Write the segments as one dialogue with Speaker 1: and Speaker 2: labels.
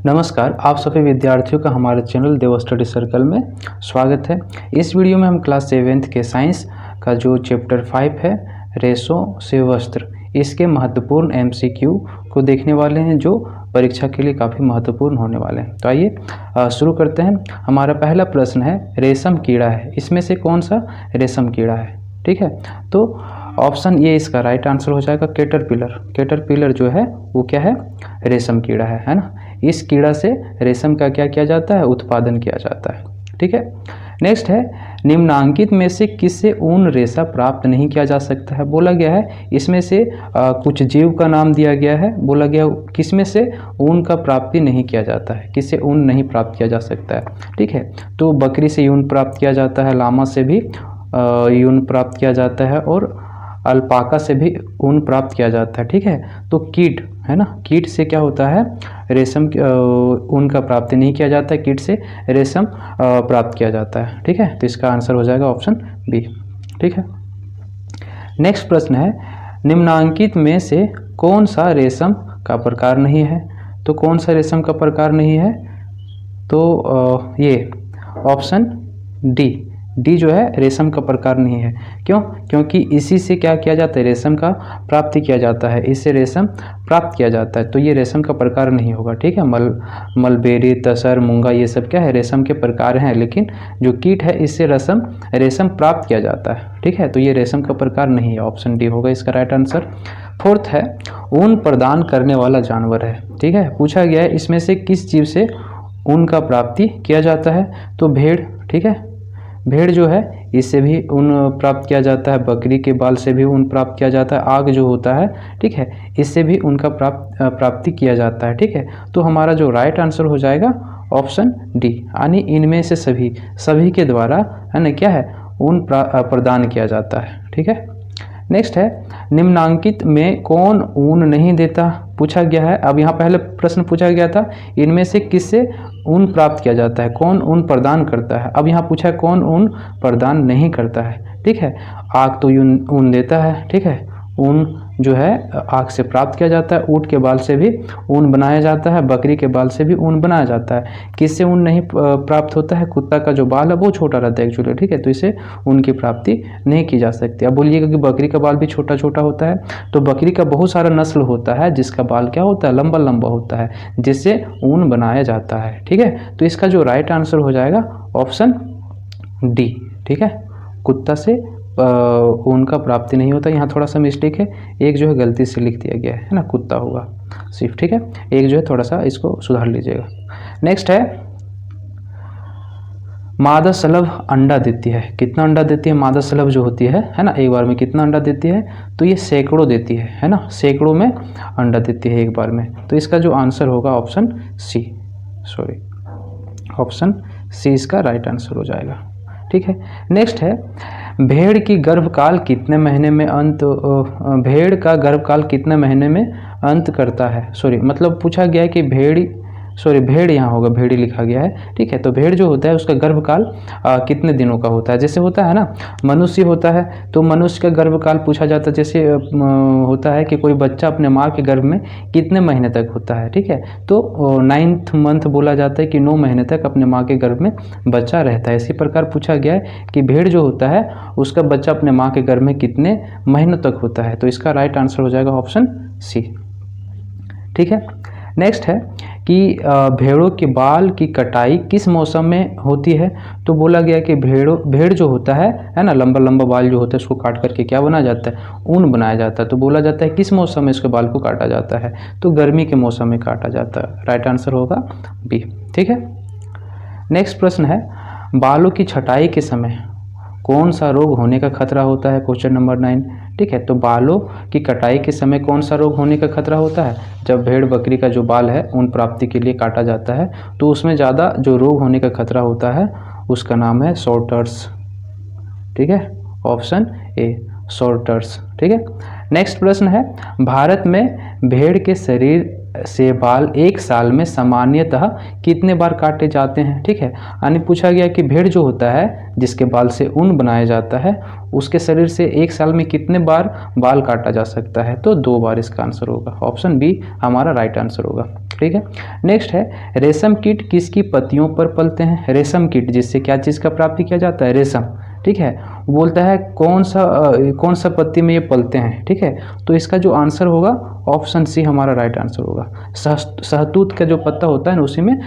Speaker 1: नमस्कार, आप सभी विद्यार्थियों का हमारे चैनल देव स्टडी सर्कल में स्वागत है। इस वीडियो में हम क्लास 7th के साइंस का जो चैप्टर 5 है रेशों से वस्त्र, इसके महत्वपूर्ण MCQ को देखने वाले हैं जो परीक्षा के लिए काफ़ी महत्वपूर्ण होने वाले हैं। तो आइए शुरू करते हैं। हमारा पहला प्रश्न है रेशम कीड़ा है, इसमें से कौन सा रेशम कीड़ा है? ठीक है, तो ऑप्शन ए इसका राइट आंसर हो जाएगा कैटरपिलर। कैटरपिलर जो है वो क्या है? रेशम कीड़ा है ना। इस कीड़ा से रेशम का क्या किया जाता है? उत्पादन किया जाता है। ठीक है, नेक्स्ट है निम्नांकित में से किससे ऊन रेशा प्राप्त नहीं किया जा सकता है? बोला गया है इसमें से कुछ जीव का नाम दिया गया है। बोला गया किसमें से ऊन का प्राप्ति नहीं किया जाता है, किससे ऊन नहीं प्राप्त किया जा सकता है। ठीक है, तो बकरी से ऊन प्राप्त किया जाता है, लामा से भी ऊन प्राप्त किया जाता है और अल्पाका से भी ऊन प्राप्त किया जाता है। ठीक है, तो कीट है ना, कीट से क्या होता है? रेशम ऊन का प्राप्ति नहीं किया जाता है, कीट से रेशम प्राप्त किया जाता है। ठीक है, तो इसका आंसर हो जाएगा ऑप्शन बी। ठीक है, नेक्स्ट प्रश्न है निम्नांकित में से कौन सा रेशम का प्रकार नहीं है? तो कौन सा रेशम का प्रकार नहीं है? तो ये ऑप्शन डी जो है रेशम का प्रकार नहीं है। क्यों? क्योंकि इसी से क्या किया जाता है? रेशम का प्राप्ति किया जाता है, इससे रेशम प्राप्त किया जाता है, तो ये रेशम का प्रकार नहीं होगा। ठीक है, मलबेरी, तसर, मूंगा ये सब क्या है? रेशम के प्रकार हैं, लेकिन जो कीट है इससे रेशम प्राप्त किया जाता है। ठीक है, तो ये रेशम का प्रकार नहीं है, ऑप्शन डी होगा इसका राइट आंसर। फोर्थ है ऊन प्रदान करने वाला जानवर है। ठीक है, पूछा गया है इसमें से किस जीव से ऊन का प्राप्ति किया जाता है? तो भेड़। ठीक है, भेड़ जो है इससे भी ऊन प्राप्त किया जाता है, बकरी के बाल से भी ऊन प्राप्त किया जाता है, आग जो होता है ठीक है इससे भी ऊन का प्राप्ति किया जाता है। ठीक है, तो हमारा जो राइट आंसर हो जाएगा ऑप्शन डी, यानी इनमें से सभी के द्वारा है ना क्या है? ऊन प्रदान किया जाता है। ठीक है, नेक्स्ट है निम्नांकित में कौन ऊन नहीं देता? पूछा गया है। अब यहाँ पहले प्रश्न पूछा गया था इनमें से किससे ऊन प्राप्त किया जाता है, कौन ऊन प्रदान करता है। अब यहाँ पूछा है कौन ऊन प्रदान नहीं करता है। ठीक है, आग तो ऊन देता है। ठीक है, ऊन जो है आग से प्राप्त किया जाता है, ऊंट के बाल से भी ऊन बनाया जाता है, बकरी के बाल से भी ऊन बनाया जाता है। किससे ऊन नहीं प्राप्त होता है? कुत्ता का जो बाल है वो छोटा रहता है एक्चुअली। ठीक है, तो इसे ऊन की प्राप्ति नहीं की जा सकती। अब बोलिएगा कि बकरी का बाल भी छोटा छोटा होता है, तो बकरी का बहुत सारा नस्ल होता है जिसका बाल क्या होता है? लंबा लंबा होता है, जिससे ऊन बनाया जाता है। ठीक है, तो इसका जो राइट आंसर हो जाएगा ऑप्शन डी। ठीक है, कुत्ता से ऊन का प्राप्ति नहीं होता। यहाँ थोड़ा सा मिस्टेक है, एक जो है गलती से लिख दिया गया है ना, कुत्ता होगा सिर्फ। ठीक है, एक जो है थोड़ा सा इसको सुधार लीजिएगा। नेक्स्ट है मादा सलभ अंडा देती है। कितना अंडा देती है मादा सलभ जो होती है ना? एक बार में कितना अंडा देती है? तो ये सैकड़ों देती है ना, सैकड़ों में अंडा देती है एक बार में। तो इसका जो आंसर होगा ऑप्शन सी इसका राइट आंसर हो जाएगा। ठीक है, नेक्स्ट है भेड़ का गर्भकाल कितने महीने में अंत करता है? मतलब पूछा गया है कि भेड़ यहाँ होगा, भेड़ी लिखा गया है। ठीक है, तो भेड़ जो होता है उसका गर्भकाल कितने दिनों का होता है? जैसे होता है ना मनुष्य होता है, तो मनुष्य का गर्भकाल पूछा जाता है। जैसे होता है कि कोई बच्चा अपने माँ के गर्भ में कितने महीने तक होता है। ठीक है, तो 9th मंथ बोला जाता है कि 9 महीने तक अपने माँ के गर्भ में बच्चा रहता है। इसी प्रकार पूछा गया है कि भेड़ जो होता है उसका बच्चा अपने माँ के गर्भ में कितने महीनों तक होता है? तो इसका राइट आंसर हो जाएगा ऑप्शन सी। ठीक है, नेक्स्ट है कि भेड़ों के बाल की कटाई किस मौसम में होती है? तो बोला गया कि भेड़ जो होता है ना, लंबा लंबा बाल जो होता है उसको काट करके क्या बनाया जाता है? ऊन बनाया जाता है। तो बोला जाता है किस मौसम में इसके बाल को काटा जाता है? तो गर्मी के मौसम में काटा जाता है। राइट आंसर होगा बी। ठीक है, नेक्स्ट प्रश्न है बालों की छटाई के समय कौन सा रोग होने का खतरा होता है? Question number 9। ठीक है, तो बालों की कटाई के समय कौन सा रोग होने का खतरा होता है? जब भेड़ बकरी का जो बाल है ऊन प्राप्ति के लिए काटा जाता है तो उसमें ज़्यादा जो रोग होने का खतरा होता है उसका नाम है शॉर्टर्स। ठीक है, ऑप्शन ए शॉर्टर्स। ठीक है, नेक्स्ट प्रश्न है भारत में भेड़ के शरीर से बाल एक साल में सामान्यतः कितने बार काटे जाते हैं। ठीक है, यानी पूछा गया कि भेड़ जो होता है जिसके बाल से ऊन बनाया जाता है उसके शरीर से एक साल में कितने बार बाल काटा जा सकता है, तो 2 बार इसका आंसर होगा। ऑप्शन बी हमारा राइट आंसर होगा। ठीक है, नेक्स्ट है रेशम कीट किसकी पत्तियों पर पलते हैं। रेशम कीट जिससे क्या चीज़ का प्राप्ति किया जाता है, रेशम। ठीक है, बोलता है कौन सा पत्ती में ये पलते हैं। ठीक है, तो इसका जो आंसर होगा ऑप्शन सी हमारा राइट आंसर होगा। शहतूत का जो पत्ता होता है ना उसी में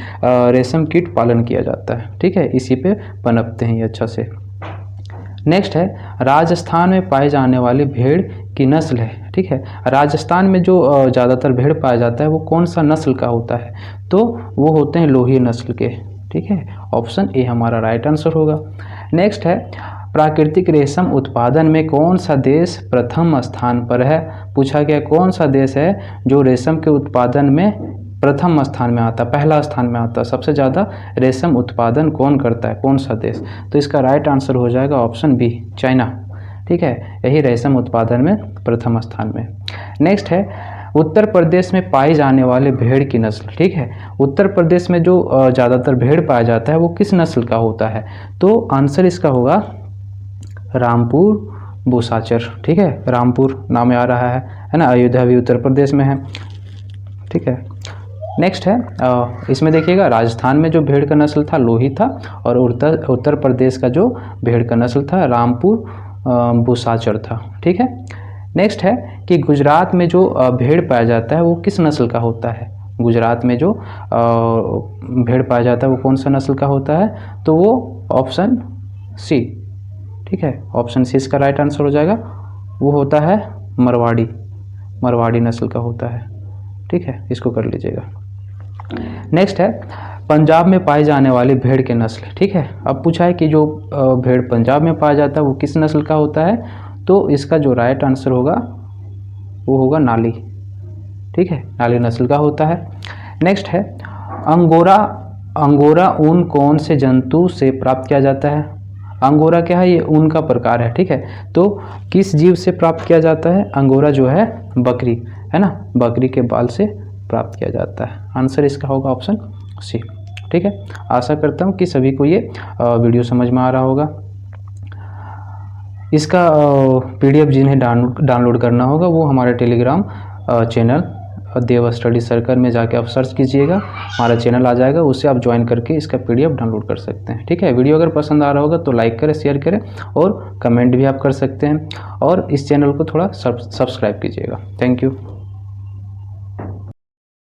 Speaker 1: रेशम कीट पालन किया जाता है। ठीक है, इसी पे पनपते हैं ये अच्छा से। नेक्स्ट है राजस्थान में पाए जाने वाली भेड़ की नस्ल है। ठीक है, राजस्थान में जो ज़्यादातर भेड़ पाया जाता है वो कौन सा नस्ल का होता है, तो वो होते हैं लोही नस्ल के। ठीक है, ऑप्शन ए हमारा राइट आंसर होगा। नेक्स्ट है प्राकृतिक रेशम उत्पादन में कौन सा देश प्रथम स्थान पर है। पूछा गया कौन सा देश है जो रेशम के उत्पादन में प्रथम स्थान में आता, पहला स्थान में आता, सबसे ज़्यादा रेशम उत्पादन कौन करता है, कौन सा देश, तो इसका राइट आंसर हो जाएगा ऑप्शन बी, चाइना। ठीक है, यही रेशम उत्पादन में प्रथम स्थान में। नेक्स्ट है उत्तर प्रदेश में पाई जाने वाले भेड़ की नस्ल। ठीक है, उत्तर प्रदेश में जो ज़्यादातर भेड़ पाया जाता है वो किस नस्ल का होता है, तो आंसर इसका होगा रामपुर बुसाचर। ठीक है, रामपुर नाम आ रहा है ना, अयोध्या भी उत्तर प्रदेश में है। ठीक है, नेक्स्ट है इसमें देखिएगा राजस्थान में जो भेड़ का नस्ल था लोही था, और उत्तर प्रदेश का जो भेड़ का नस्ल था रामपुर बुसाचर था। ठीक है, नेक्स्ट है कि गुजरात में जो भेड़ पाया जाता है वो किस नस्ल का होता है। गुजरात में जो भेड़ पाया जाता है वो कौन सा नस्ल का होता है, तो वो ऑप्शन सी। ठीक है, ऑप्शन सी इसका राइट आंसर हो जाएगा, वो होता है मरवाड़ी नस्ल का होता है। ठीक है, इसको कर लीजिएगा। नेक्स्ट है पंजाब में पाए जाने वाली भेड़ के नस्ल। ठीक है, अब पूछा है कि जो भेड़ पंजाब में पाया जाता है वो किस नस्ल का होता है, तो इसका जो राइट आंसर होगा वो होगा नाली। ठीक है, नाली नस्ल का होता है। नेक्स्ट है अंगोरा ऊन कौन से जंतु से प्राप्त किया जाता है। अंगोरा क्या है, ये ऊन का प्रकार है। ठीक है, तो किस जीव से प्राप्त किया जाता है, अंगोरा जो है बकरी है ना, बकरी के बाल से प्राप्त किया जाता है। आंसर इसका होगा ऑप्शन सी। ठीक है, आशा करता हूँ कि सभी को ये वीडियो समझ में आ रहा होगा। इसका PDF जिन्हें डाउनलोड करना होगा वो हमारे टेलीग्राम चैनल देव स्टडी सर्कल में जाके आप सर्च कीजिएगा, हमारा चैनल आ जाएगा, उससे आप ज्वाइन करके इसका PDF डाउनलोड कर सकते हैं। ठीक है, वीडियो अगर पसंद आ रहा होगा तो लाइक करें, शेयर करें और कमेंट भी आप कर सकते हैं, और इस चैनल को थोड़ा सब्सक्राइब कीजिएगा। Thank you.